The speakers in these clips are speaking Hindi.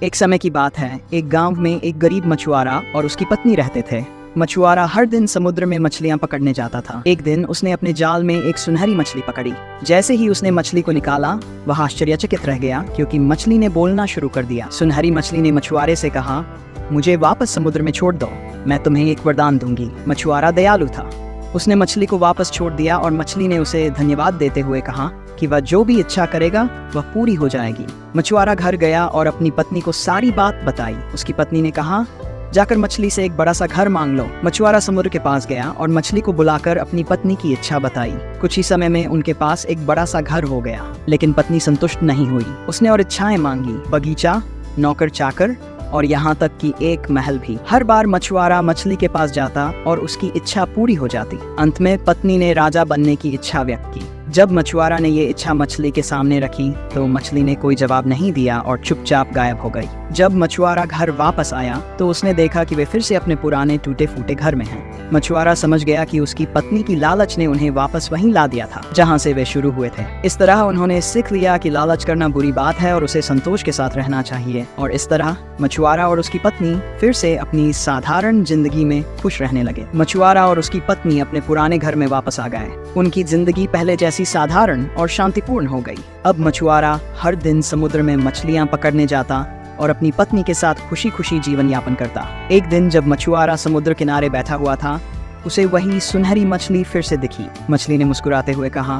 एक समय की बात है, एक गांव में एक गरीब मछुआरा और उसकी पत्नी रहते थे। मछुआरा हर दिन समुद्र में मछलियां पकड़ने जाता था। एक दिन उसने अपने जाल में एक सुनहरी मछली पकड़ी। जैसे ही उसने मछली को निकाला, वह आश्चर्यचकित रह गया क्योंकि मछली ने बोलना शुरू कर दिया। सुनहरी मछली ने मछुआरे से कहा, मुझे वापस समुद्र में छोड़ दो, मैं तुम्हें एक वरदान दूंगी। मछुआरा दयालु था। उसने मछली को वापस छोड़ दिया और मछली ने उसे धन्यवाद देते हुए कहा कि वह जो भी इच्छा करेगा वह पूरी हो जाएगी। मछुआरा घर गया और अपनी पत्नी को सारी बात बताई। उसकी पत्नी ने कहा, जाकर मछली से एक बड़ा सा घर मांग लो। मछुआरा समुद्र के पास गया और मछली को बुलाकर अपनी पत्नी की इच्छा बताई। कुछ ही समय में उनके पास एक बड़ा सा घर हो गया, लेकिन पत्नी संतुष्ट नहीं हुई। उसने और इच्छाएं मांगी, बगीचा, नौकर चाकर और यहाँ तक कि एक महल भी। हर बार मछुआरा मछली के पास जाता और उसकी इच्छा पूरी हो जाती। अंत में पत्नी ने राजा बनने की इच्छा व्यक्त की। जब मछुआरा ने ये इच्छा मछली के सामने रखी तो मछली ने कोई जवाब नहीं दिया और चुपचाप गायब हो गई। जब मछुआरा घर वापस आया तो उसने देखा कि वे फिर से अपने पुराने टूटे फूटे घर में हैं। मछुआरा समझ गया कि उसकी पत्नी की लालच ने उन्हें वापस वहीं ला दिया था जहां से वे शुरू हुए थे। इस तरह उन्होंने सीख लिया कि लालच करना बुरी बात है और उसे संतोष के साथ रहना चाहिए। और इस तरह मछुआरा और उसकी पत्नी फिर से अपनी साधारण जिंदगी में खुश रहने लगे। मछुआरा और उसकी पत्नी अपने पुराने घर में वापस आ गए। उनकी जिंदगी पहले जैसी साधारण और शांतिपूर्ण हो गई। अब मछुआरा हर दिन समुद्र में मछलियां पकड़ने जाता और अपनी पत्नी के साथ खुशी खुशी जीवन यापन करता। एक दिन जब मछुआरा समुद्र किनारे बैठा हुआ था, उसे वही सुनहरी मछली फिर से दिखी। मछली ने मुस्कुराते हुए कहा,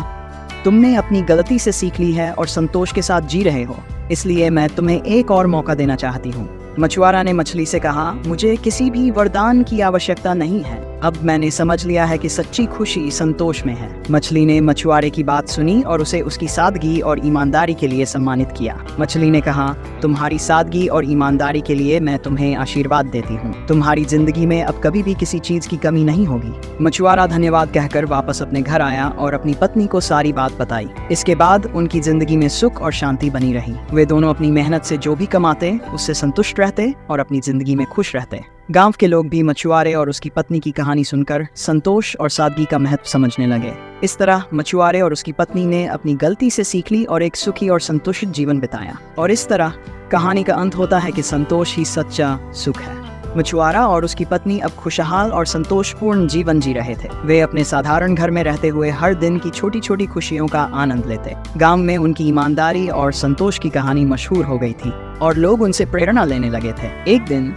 तुमने अपनी गलती से सीख ली है और संतोष के साथ जी रहे हो, इसलिए मैं तुम्हें एक और मौका देना चाहती हूँ। मछुआरा ने मछली से कहा, मुझे किसी भी वरदान की आवश्यकता नहीं है। अब मैंने समझ लिया है कि सच्ची खुशी संतोष में है। मछली ने मछुआरे की बात सुनी और उसे उसकी सादगी और ईमानदारी के लिए सम्मानित किया। मछली ने कहा, तुम्हारी सादगी और ईमानदारी के लिए मैं तुम्हें आशीर्वाद देती हूँ। तुम्हारी जिंदगी में अब कभी भी किसी चीज की कमी नहीं होगी। मछुआरा धन्यवाद कहकर वापस अपने घर आया और अपनी पत्नी को सारी बात बताई। इसके बाद उनकी जिंदगी में सुख और शांति बनी रही। वे दोनों अपनी मेहनत से जो भी कमाते उससे संतुष्ट रहते और अपनी जिंदगी में खुश रहते। गांव के लोग भी मछुआरे और उसकी पत्नी की कहानी सुनकर संतोष और सादगी का महत्व समझने लगे। इस तरह मछुआरे और उसकी पत्नी ने अपनी गलती से सीख ली और एक सुखी और संतुष्ट जीवन बिताया। और इस तरह कहानी का अंत होता है कि संतोष ही सच्चा सुख है। मछुआरा और उसकी पत्नी अब खुशहाल और संतोषपूर्ण जीवन जी रहे थे। वे अपने साधारण घर में रहते हुए हर दिन की छोटी छोटी खुशियों का आनंद लेते। गांव में उनकी ईमानदारी और संतोष की कहानी मशहूर हो गई थी और लोग उनसे प्रेरणा लेने लगे थे। एक दिन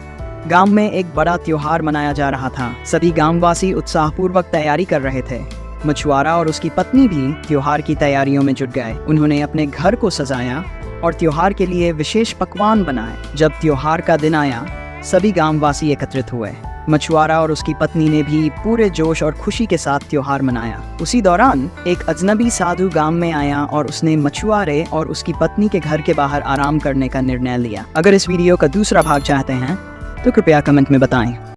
गांव में एक बड़ा त्योहार मनाया जा रहा था। सभी गांववासी उत्साहपूर्वक तैयारी कर रहे थे। मछुआरा और उसकी पत्नी भी त्योहार की तैयारियों में जुट गए। उन्होंने अपने घर को सजाया और त्योहार के लिए विशेष पकवान बनाए। जब त्योहार का दिन आया, सभी गांववासी एकत्रित हुए। मछुआरा और उसकी पत्नी ने भी पूरे जोश और खुशी के साथ त्योहार मनाया। उसी दौरान एक अजनबी साधु गांव में आया और उसने मछुआरे और उसकी पत्नी के घर के बाहर आराम करने का निर्णय लिया। अगर इस वीडियो का दूसरा भाग चाहते हैं तो कृपया कमेंट में बताएं।